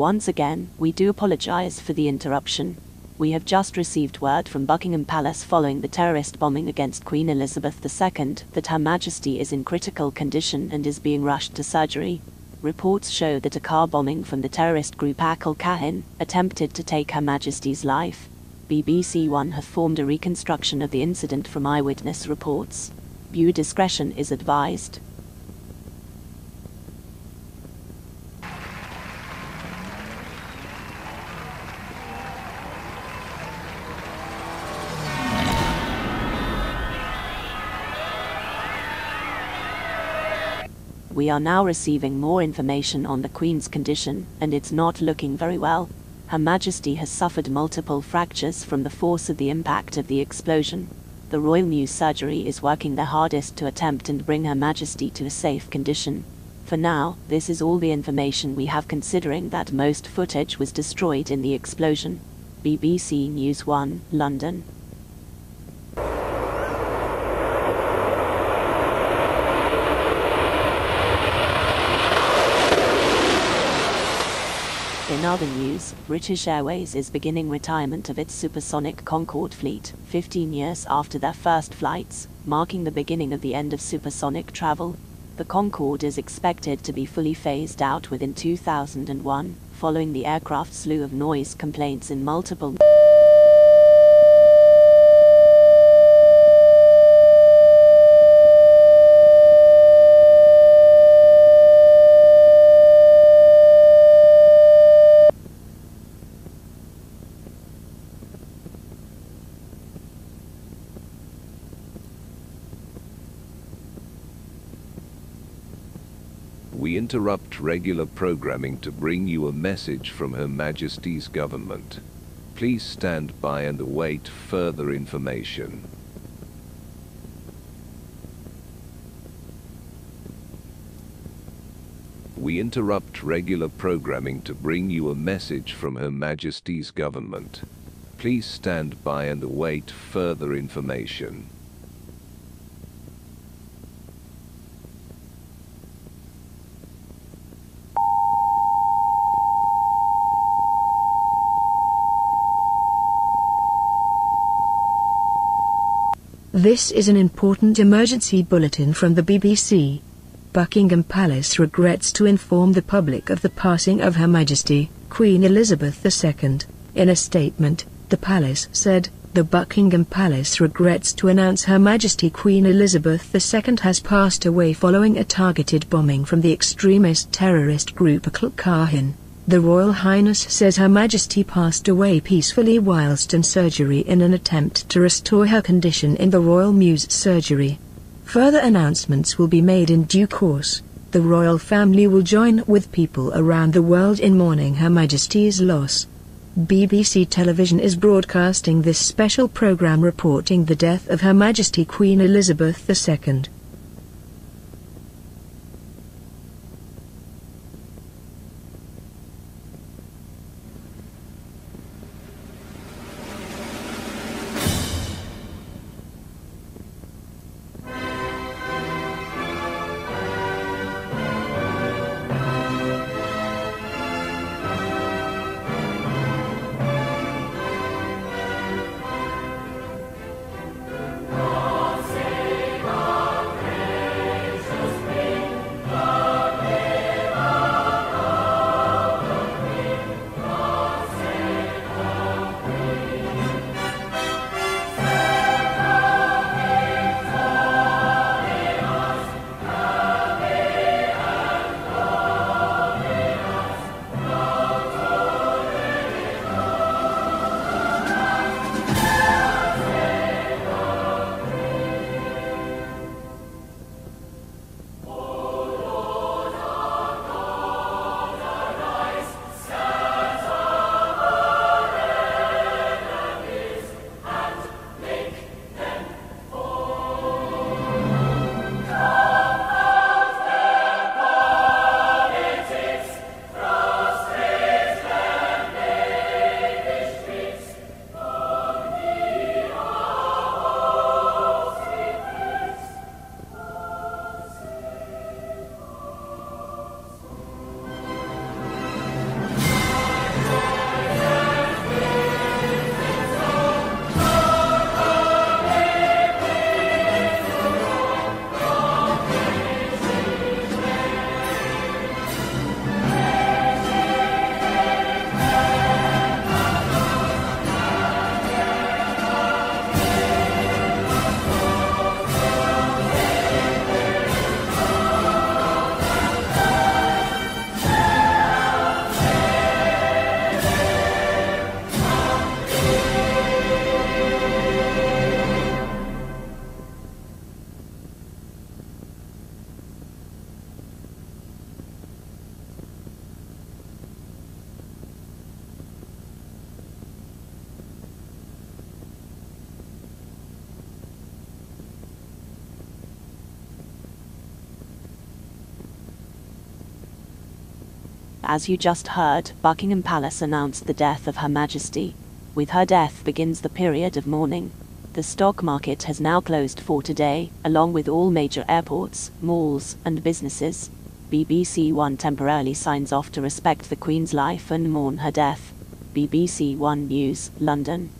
Once again, we do apologize for the interruption. We have just received word from Buckingham Palace following the terrorist bombing against Queen Elizabeth II that Her Majesty is in critical condition and is being rushed to surgery. Reports show that a car bombing from the terrorist group Al-Qaeda attempted to take Her Majesty's life. BBC One have formed a reconstruction of the incident from eyewitness reports. Viewer discretion is advised. We are now receiving more information on the Queen's condition, and it's not looking very well. Her Majesty has suffered multiple fractures from the force of the impact of the explosion. The Royal Mews Surgery is working their hardest to attempt and bring Her Majesty to a safe condition. For now, this is all the information we have, considering that most footage was destroyed in the explosion. BBC News 1, London. In other news, British Airways is beginning retirement of its supersonic Concorde fleet, 15 years after their first flights, marking the beginning of the end of supersonic travel. The Concorde is expected to be fully phased out within 2001, following the aircraft's slew of noise complaints in multiple We interrupt regular programming to bring you a message from Her Majesty's government. Please stand by and await further information. We interrupt regular programming to bring you a message from Her Majesty's government. Please stand by and await further information. This is an important emergency bulletin from the BBC. Buckingham Palace regrets to inform the public of the passing of Her Majesty, Queen Elizabeth II. In a statement, the palace said, "The Buckingham Palace regrets to announce Her Majesty Queen Elizabeth II has passed away following a targeted bombing from the extremist terrorist group Al-Qaeda. The Royal Highness says Her Majesty passed away peacefully whilst in surgery in an attempt to restore her condition in the Royal Mews Surgery. Further announcements will be made in due course. The royal family will join with people around the world in mourning Her Majesty's loss." BBC Television is broadcasting this special program reporting the death of Her Majesty Queen Elizabeth II. As you just heard, Buckingham Palace announced the death of Her Majesty. With her death begins the period of mourning. The stock market has now closed for today, along with all major airports, malls, and businesses. BBC One temporarily signs off to respect the Queen's life and mourn her death. BBC One News, London.